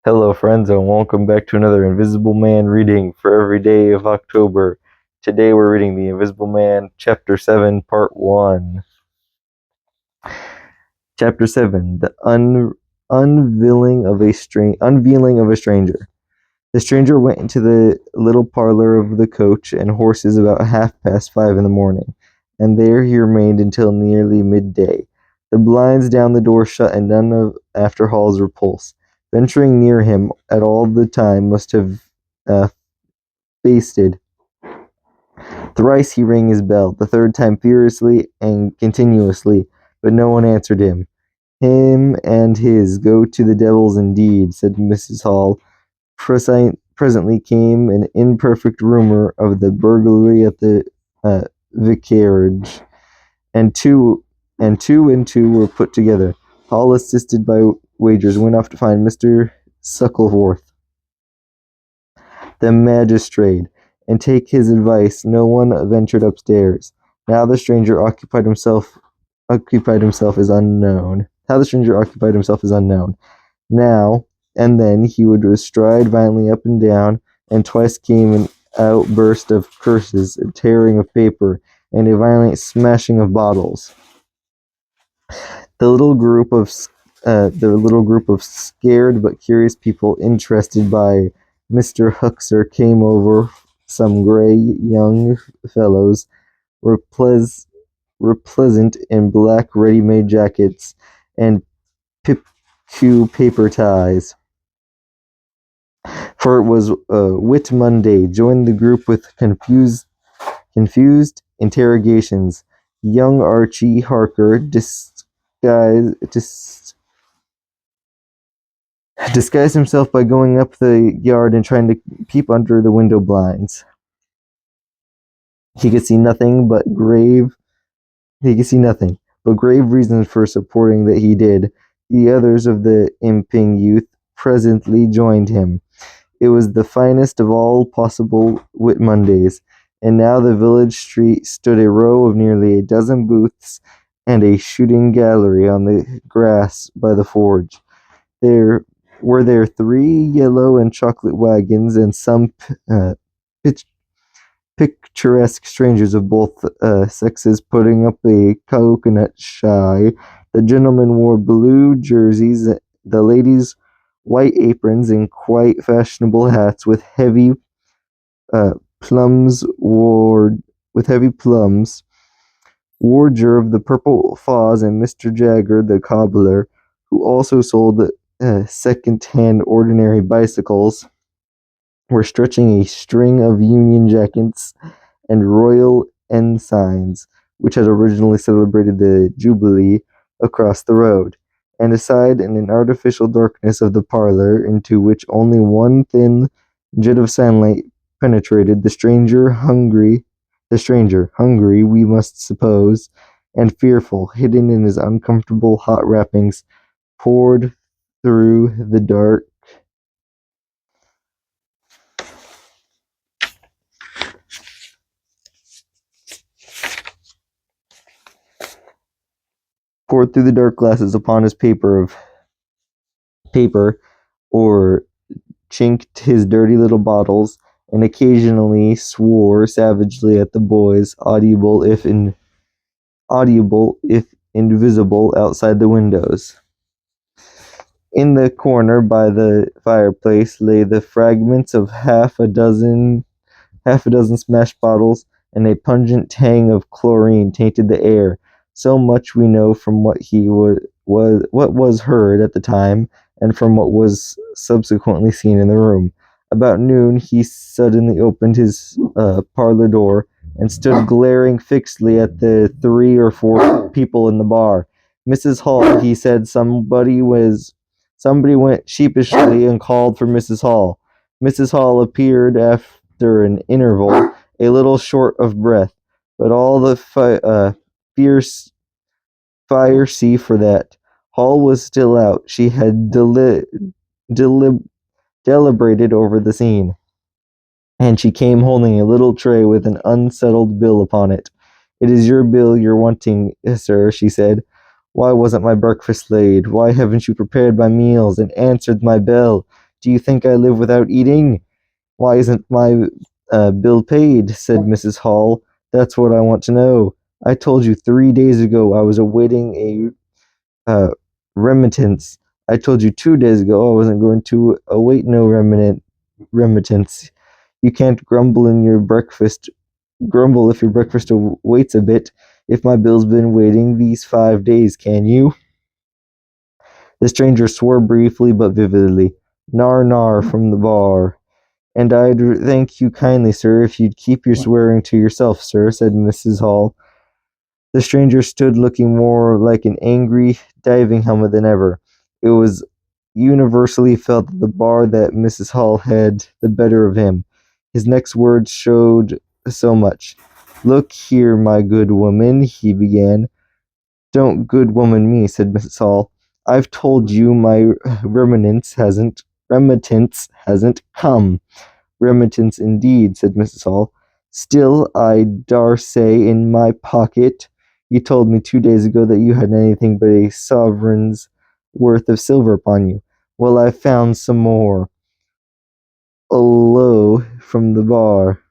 Hello, friends, and welcome back to another Invisible Man reading for every day of October. Today we're reading The Invisible Man, Chapter 7, Part 1. Chapter 7, The Unveiling of a Stranger. The stranger went into the little parlor of the Coach and Horses about 5:30 in the morning, and there he remained until nearly midday. The blinds down the door shut, and none of after Hall's repulse. Venturing near him at all the time must have basted. Thrice he rang his bell, the third time furiously and continuously, but no one answered him. Him and his go to the devils indeed, said Mrs. Hall. Presently came an imperfect rumor of the burglary at the vicarage, and two were put together. Hall, assisted by Wagers, went off to find Mr. Suckleworth, the magistrate, and take his advice. No one ventured upstairs. Now the stranger occupied himself is unknown. How the stranger occupied himself is unknown. Now and then he would stride violently up and down, and twice came an outburst of curses, a tearing of paper, and a violent smashing of bottles. The little group of scared but curious people interested by Mr. Huxter came over. Some gray young fellows were pleasant in black ready-made jackets and pipcu paper ties, for it was Whit Monday. Joined the group with confused interrogations. Young Archie Harker disguised himself by going up the yard and trying to peep under the window blinds. He could see nothing but grave reasons for supporting that he did. The others of the imping youth presently joined him. It was the finest of all possible Whit Mondays, and now the village street stood a row of nearly a dozen booths and a shooting gallery on the grass by the forge. There were 3 yellow and chocolate wagons, and some picturesque strangers of both sexes putting up a coconut shy. The gentlemen wore blue jerseys, the ladies white aprons and quite fashionable hats with heavy plums. Wardger the Purple Fawes and Mr. Jagger the cobbler, who also sold second-hand ordinary bicycles, were stretching a string of Union Jackets and Royal Ensigns, which had originally celebrated the Jubilee, across the road, and aside in an artificial darkness of the parlor, into which only one thin jet of sunlight penetrated, the stranger, hungry, we must suppose, and fearful, hidden in his uncomfortable hot wrappings, poured through the dark glasses upon his paper, or chinked his dirty little bottles, and occasionally swore savagely at the boys, audible if invisible outside the windows. In the corner by the fireplace lay the fragments of half a dozen smashed bottles, and a pungent tang of chlorine tainted the air. So much we know from what was heard at the time, and from what was subsequently seen in the room. About noon he suddenly opened his parlor door, and stood glaring fixedly at the 3 or 4 people in the bar. Mrs. Hall, he said. Somebody went sheepishly and called for Mrs. Hall. Mrs. Hall appeared after an interval, a little short of breath, but all the fire see for that. Hall was still out. She had deliberated over the scene, and she came holding a little tray with an unsettled bill upon it. "It is your bill you're wanting, sir," she said. "Why wasn't my breakfast laid? Why haven't you prepared my meals and answered my bell? Do you think I live without eating? Why isn't my bill paid? Said Mrs. Hall. That's what I want to know. I told you 3 days ago I was awaiting a remittance. I told you 2 days ago I wasn't going to await no remittance. You can't grumble if your breakfast waits a bit. If my bill's been waiting these 5 days, can you? The stranger swore briefly but vividly. Nar, nar, from the bar. And I'd thank you kindly, sir, if you'd keep your swearing to yourself, sir, said Mrs. Hall. The stranger stood looking more like an angry diving helmet than ever. It was universally felt at the bar that Mrs. Hall had the better of him. His next words showed so much. Look here, my good woman, he began. Don't good woman me, said Mrs. Hall. I've told you my remittance hasn't come. Remittance indeed, said Mrs. Hall. Still, I dare say in my pocket. You told me 2 days ago that you hadn't anything but a sovereign's worth of silver upon you. Well, I've found some more. Hello, from the bar.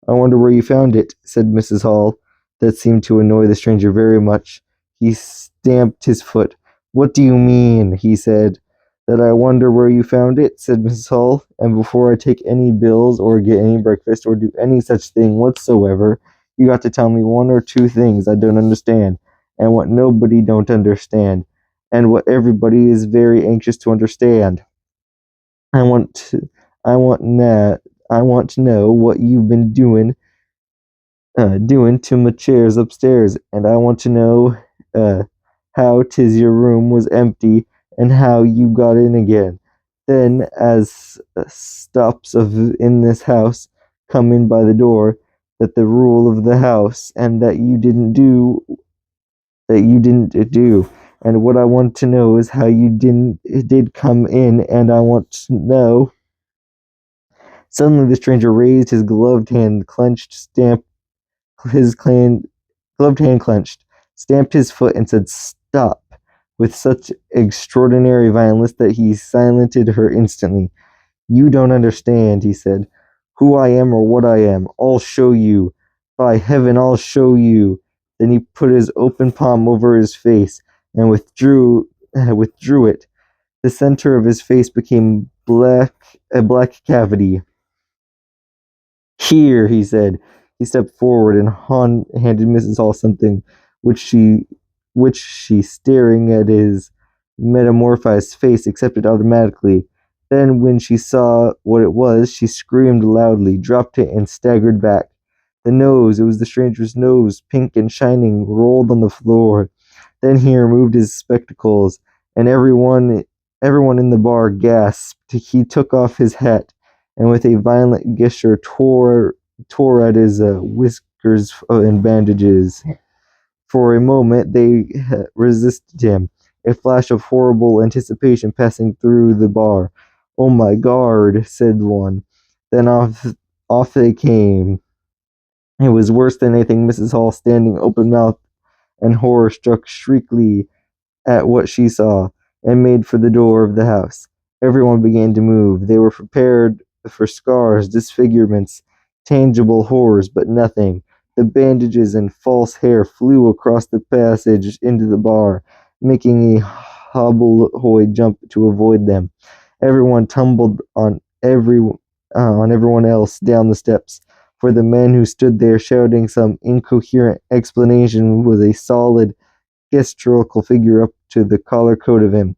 I wonder where you found it, said Mrs. Hall. That seemed to annoy the stranger very much. He stamped his foot. What do you mean? He said. That I wonder where you found it, said Mrs. Hall, and before I take any bills or get any breakfast or do any such thing whatsoever, you got to tell me one or two things I don't understand, and what nobody don't understand, and what everybody is very anxious to understand. I want to, I want that, I want to know what you've been doing to my chairs upstairs, and I want to know uh, how 'tis your room was empty and how you got in again. Then, as stops of in this house come in by the door, that the rule of the house, and that you didn't do. And what I want to know is how you did come in, and I want to know. Suddenly, the stranger raised his gloved hand, his clan, gloved hand clenched, stamped his foot, and said, Stop, with such extraordinary violence that he silenced her instantly. You don't understand, he said, who I am or what I am. I'll show you. By heaven, I'll show you. Then he put his open palm over his face and withdrew it. The center of his face became a black cavity. Here, he said. He stepped forward and handed Mrs. Hall something, which she, staring at his metamorphosed face, accepted automatically. Then, when she saw what it was, she screamed loudly, dropped it, and staggered back. It was the stranger's nose, pink and shining, rolled on the floor. Then he removed his spectacles, and everyone in the bar gasped. He took off his hat, and with a violent gesture tore at his whiskers and bandages. For a moment they resisted him, a flash of horrible anticipation passing through the bar. Oh my God, said one. Then off they came. It was worse than anything. Mrs. Hall, standing open-mouthed and horror-struck, shrieked at what she saw, and made for the door of the house. Everyone began to move. They were prepared for scars, disfigurements, tangible horrors, but nothing. The bandages and false hair flew across the passage into the bar, making a hobbledehoy jump to avoid them. Everyone tumbled on everyone else down the steps, for the man who stood there shouting some incoherent explanation was a solid, gestural figure up to the collar coat of him,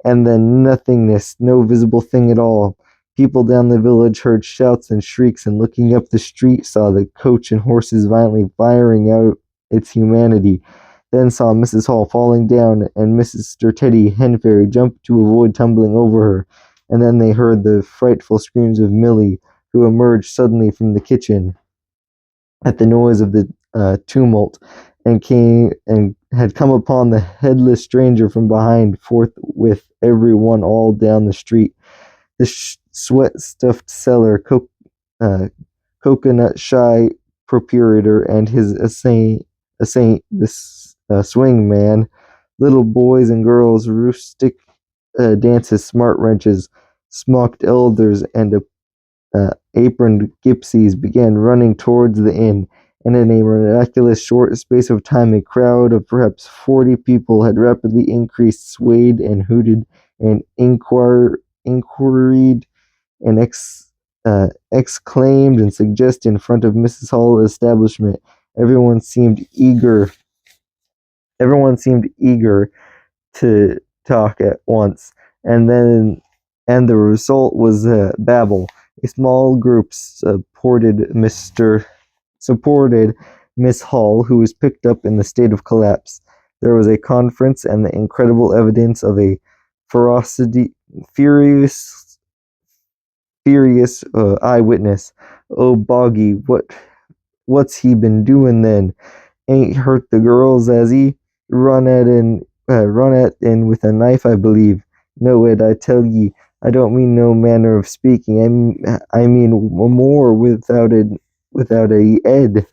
and then nothingness, no visible thing at all. People down the village heard shouts and shrieks, and looking up the street saw the coach and horses violently firing out its humanity. Then saw Mrs. Hall falling down, and Mr. Teddy Henfairy jump to avoid tumbling over her. And then they heard the frightful screams of Millie, who emerged suddenly from the kitchen at the noise of the tumult, and had come upon the headless stranger from behind, forthwith everyone all down the street. The sweat-stuffed cellar, coconut shy procurator, and his the swing man, little boys and girls, rustic dances, smart wrenches, Smocked elders and aproned gypsies began running towards the inn, and in a miraculous short space of time a crowd of perhaps 40 people had rapidly increased, swayed and hooted, and inquiried and exclaimed and suggested in front of Mrs. Hall's establishment. Everyone seemed eager. Everyone seemed eager to talk at once, and the result was babble. A small group supported Miss Hall, who was picked up in the state of collapse. There was a conference, and the incredible evidence of a furious eyewitness. Oh, Boggy, what's he been doing then? Ain't hurt the girls, has he? Run at in with a knife, I believe. No, Ed, I tell ye, I don't mean no manner of speaking. I mean more without a Ed.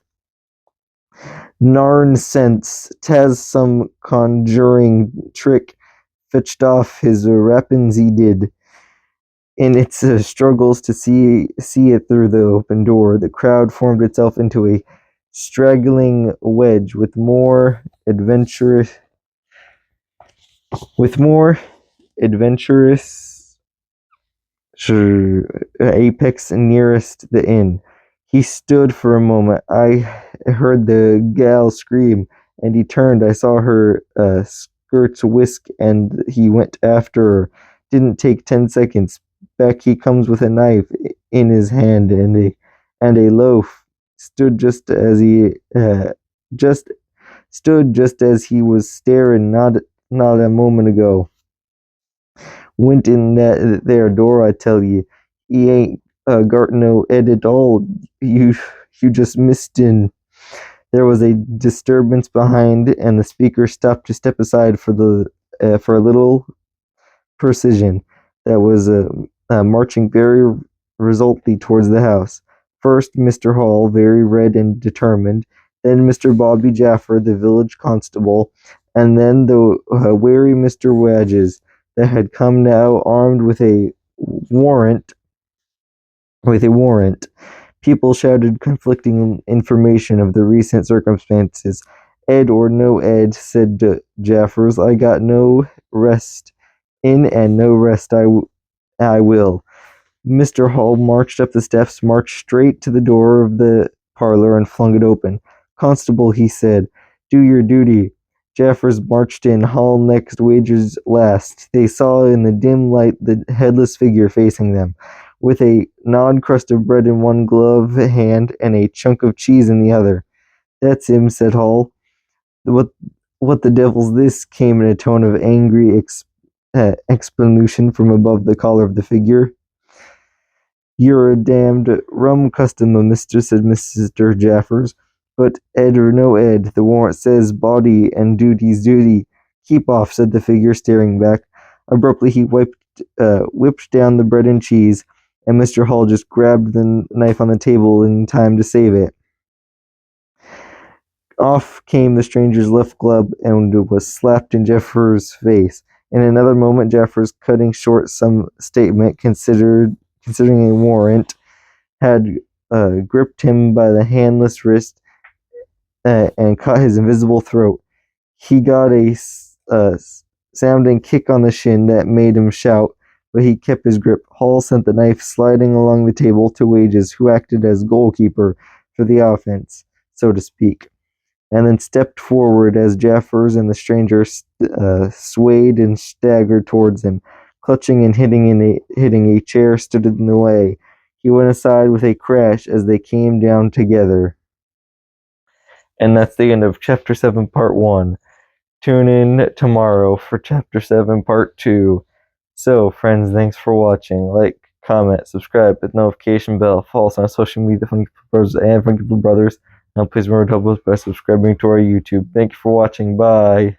Narnsense, 'tas some conjuring trick fetched off his weapons he did. In its struggles to see it through the open door, the crowd formed itself into a straggling wedge with more adventurous apex nearest the inn. He stood for a moment. I heard the gal scream, and he turned. I saw her skirts whisk, and he went after her. Didn't take 10 seconds. Back he comes with a knife in his hand and a loaf. Stood just as he was staring not a moment ago. Went in that there door, I tell ye. He ain't got no Ed at all. You just missed in. There was a disturbance behind, and the speaker stopped to step aside for a little precision that was marching very resolutely towards the house. First, Mr. Hall, very red and determined, then Mr. Bobby Jaffer, the village constable, and then the wary Mr. Wadges, that had come now armed with a warrant. People shouted conflicting information of the recent circumstances. Ed or no Ed, said Jaffers, I got no rest in, and no rest I will. Mr. Hall marched up the steps, marched straight to the door of the parlor, and flung it open. Constable, he said, do your duty. Jaffers marched in, Hall next, Wagers last. They saw in the dim light the headless figure facing them, with a gnawed crust of bread in one glove hand and a chunk of cheese in the other. That's him, said Hall. What the devil's this? Came in a tone of angry explanation from above the collar of the figure. You're a damned rum customer, mister, said Mr. Jaffers. But Ed or no Ed, the warrant says body and duty's duty. Keep off, said the figure, staring back. Abruptly he whipped down the bread and cheese, and Mr. Hall just grabbed the knife on the table in time to save it. Off came the stranger's left glove and was slapped in Jeffers' face. In another moment, Jeffers, cutting short some statement considering a warrant, had gripped him by the handless wrist and cut his invisible throat. He got a sounding kick on the shin that made him shout, but he kept his grip. Hall sent the knife sliding along the table to Wages, who acted as goalkeeper for the offense, so to speak, and then stepped forward as Jaffers and the stranger swayed and staggered towards him. Clutching and hitting a chair stood in the way. He went aside with a crash as they came down together. And that's the end of Chapter 7, Part 1. Tune in tomorrow for Chapter 7, Part 2. So, friends, thanks for watching. Like, comment, subscribe, hit the notification bell, follow us on social media, funkyplaybrothers and funkyplaybrothers. And please remember to help us by subscribing to our YouTube. Thank you for watching. Bye.